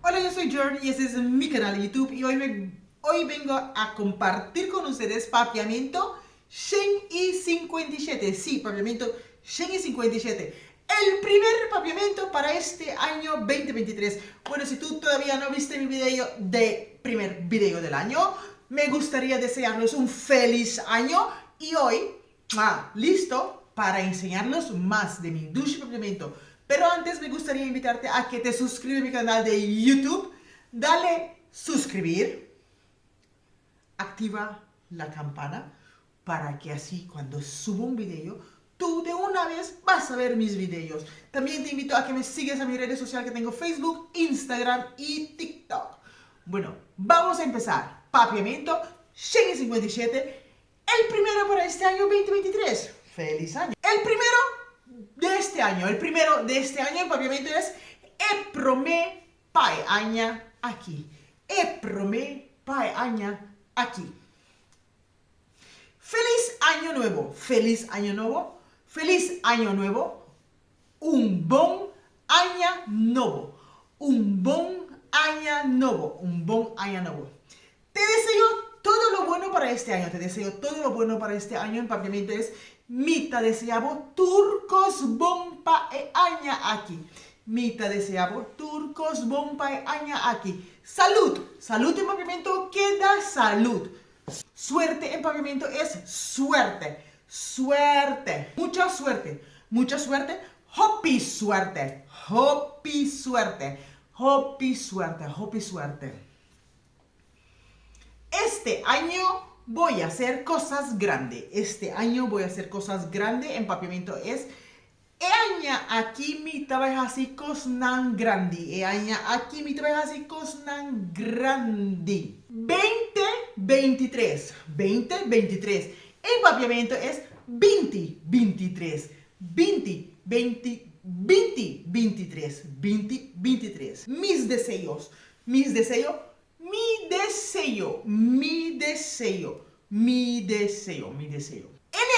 Hola, yo soy Jordan y este es mi canal de YouTube y hoy vengo a compartir con ustedes papiamento Shen 57. Sí, papiamento Shen 57. El primer papiamento para este año 2023. Bueno, si tú todavía no viste mi primer video del año, me gustaría desearles un feliz año y hoy, listo para enseñarles más de mi dulce papiamento. Pero antes me gustaría invitarte a que te suscribas a mi canal de YouTube, dale suscribir, activa la campana para que así cuando subo un video, tú de una vez vas a ver mis videos. También te invito a que me sigas a mis redes sociales que tengo Facebook, Instagram y TikTok. Bueno, vamos a empezar. Papiamento Shen 57, el primero para este año 2023. ¡Feliz año! El primero de este año el papiamento es Eprome Pai Aña aquí. Eprome Pai Aña aquí. Feliz año nuevo, feliz año nuevo, feliz año nuevo, un bon año nuevo, un bon año nuevo, un bon año nuevo. Te deseo todo lo bueno para este año, te deseo todo lo bueno para este año. En papiamento es mita deseabo turcos bon pae aña aquí. Mita deseabo turcos bon pae aña aquí. Salud, salud en papiamento queda salud. Suerte en papiamento es suerte, suerte, mucha suerte, mucha suerte. Hopi suerte, hopi suerte, hopi suerte, hopi suerte. Este año voy a hacer cosas grandes. Este año voy a hacer cosas grandes. En papiamento es aña aquí mi trabajo así cosnan grandi. Aña aquí mi trabajo así cosnan grandi. 2023. 2023. En papiamento es 2023. 2023. 2023. Mis deseos. Mis deseos. Mi deseo, mi deseo, mi deseo, mi deseo.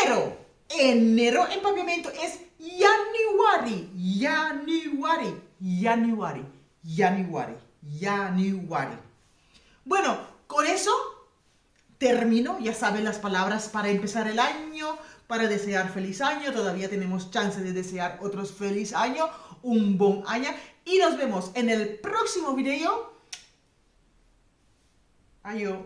Enero. Enero en papiamento es January, January, January, January, January. Bueno, con eso termino. Ya saben las palabras para empezar el año, para desear feliz año. Todavía tenemos chance de desear otros feliz año, un buen año. Y nos vemos en el próximo video. Adiós.